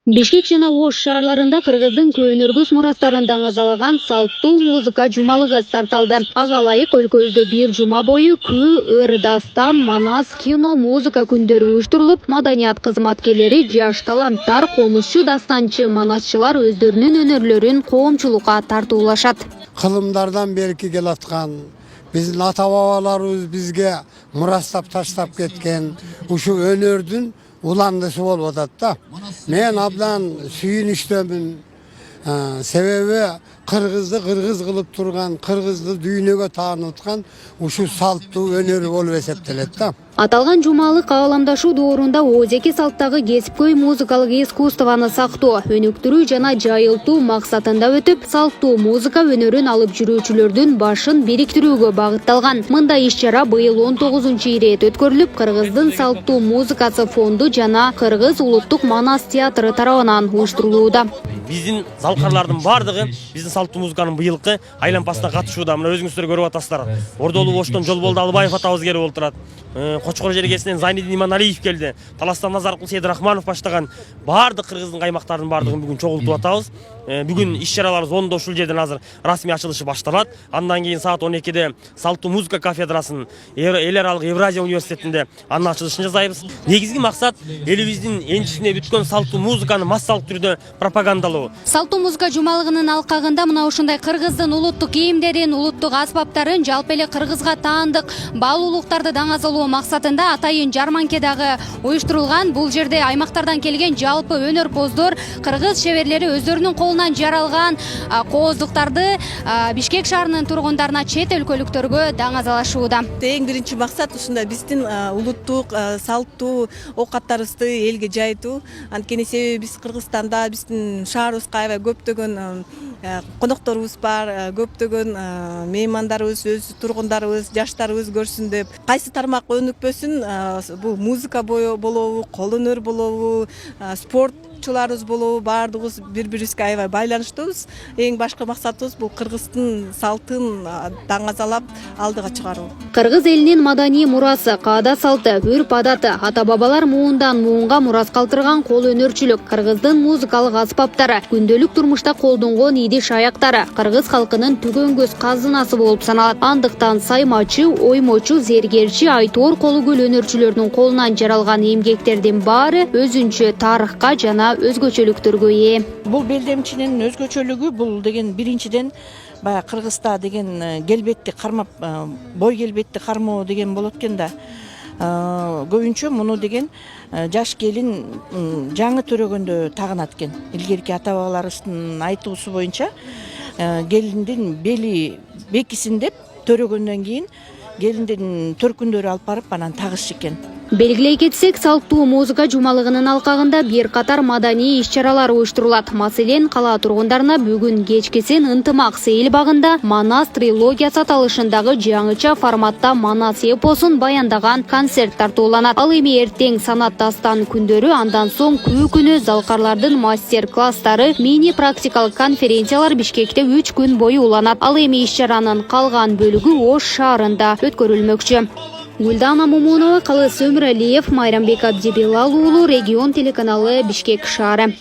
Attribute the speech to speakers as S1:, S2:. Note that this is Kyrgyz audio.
S1: Бишкек жана Ош шаарларында Кыргыздын көөнөргүс мурастарынан азалган салттуу музыка жумалыгы старт алды. Ага ылайык өлкөбүздө бир жума бою күү, ыр, дастан, манас, кино, музыка күндөрү уюштурулуп, маданият кызматкерлери, жаш таланттар, комузчу, дастанчы, манасчылар өздөрүнүн өнөрлөрүн коомчулукка тартуулашат.
S2: Кылымдардан берки келаткан, биздин ата бабаларыбыз бизге мурастап таштап кеткен ушу өнөрдүн уландысы болуп атат да. Мен абдан сүйүнүчтөмүн. Себеби кыргызды кыргыз кылып турган, кыргызды дүйнөгө таанытқан ушу салттуу өнөрү болуп эсептелет да.
S1: Аталган жумалык кааламдашуу доорунда озеки салттагы кесипкөй музыкалык искусствону сактоо, өнүктүрүү жана жайылтуу максатында өтүп, салттуу музыка өнөрүн алып жүрүүчүлөрдүн башын бириктирүүгө багытталган. Мындай иш-чара быйыл 19-ирет өткөрүлүп, Кыргыздын салттуу музыкасы фонду жана Кыргыз улуттук манас театры тарабынан уюштурулууда.
S3: Биздин залкарлардын бардыгы биздин салттуу музыканын быйылкы айлампасына катышууда. Мына өзүңүздөр көрүп атасыздар. Ордолуу Оштон Жолболду Албаев атабыз келип отурат. Кочкор жергесинен Зайнидин Иманалиев келди. Таластан Назаркул Сейдрахманов баштаган бардык кыргыздын каймактарынын бардыгын бүгүн чогултуп атабыз. Бүгүн иш-чараларыбыз 10-да ушул жерден азыр расмий ачылышы башталат. Андан кийин саат 12-де салттуу музыка кафедрасынын эл аралык Евразия университетинде анын ачылышын жасайбыз. Негизги максат элибиздин энчисине бүткөн салттуу музыканы массалык түрдө пропагандалоо.
S1: Салттуу музыка жумалыгынын алкагында мына ушундай кыргыздын улуттук кийимдерин, улуттук аспаптарын, жалпы эле кыргызга таандык баалуулуктарды даңазалоо максатында атайын жарманке дагы уюштурулган. Бул жерде аймактардан келген жалпы өнөрпоздор, кыргыз шеберлери өздөрүнүн колунан жаралган кооздуктарды Бишкек шаарынын тургундарына, чет өлкөлүктөргө даңазалашууда.
S4: Эң биринчи максат ушундай биздин улуттук салттуу оокаттарыбызды элге жайтуу. Анткени себеби биз Кыргызстанда биздин шаарыбызга аябай көптөгөн конокторубуз бар, көптөгөн меймандарыбыз, өз тургундарыбыз, жаштарыбыз көрсүн деп. Кайсы тармак өнүкпөсүн, бул музыка болобу, кол өнөр болобу, спортчуларыбыз болобу, баардыгыбыз бири-бирибизге аябай байланыштуубуз. Эң башкы максатыбыз бул Кыргыздын салтын даңазалап алдыга чыгаруу.
S1: Кыргыз элинин маданий мурасы, каада салты, үрп адаты, ата бабалар муундан муунга мурас калтырган кол өнөрчүлүк, Кыргыздын музыкалык аспаптары, күндөлүк турмушта колдонгон идиш аяктары кыргыз халкынын түгөнгөз казынасы болуп саналат. Андыктан саймачы, оймочу, зергерчи, айтор колу көл өнөрчүлөрдүн колунан жаралган эмгектердин баары өзүнчө тарыхка жана өзгөчөлүктөргө ээ.
S5: Бул белдемчинин өзгөчөлүгү бул деген биринчиден баягы Кыргызда деген келбетти кармап, бой келбетти кармоо деген болот экен да. Көбүнчө муну деген жаш келин жаңы төрөгөндө тагынат экен. Илгерки ата бабаларыбыздын айтуусу боюнча келиндин бели бекисин деп төрөгөндөн кийин келиндин төркүндөрү алып барып анан тагыш экен.
S1: Белгилей кетсек, салттуу музыка жумалыгынын алкагында бир катар маданий иш-чаралар уюштурулат. Маселен, кала тургундарына бүгүн кечкисин Ынтымак сейил багында Манас трилогиясы аталышындагы жаңыча форматта Манас эпосун баяндаган концерт тартууланат. Ал эми эртең санат дастан күндөрү, андан соң күү күнү залкарлардын мастер-класстары, мини практикалык конференциялар Бишкекте 3 күн бою уланат. Ал эми иш-чаранын калган бөлүгү Ош шаарында өткөрүлмөкчү. Гүлдана Мумунова, Калыс Өмүралиев, Майрамбек Абдибелал уулу, Регион телеканалы, Бишкек шаары.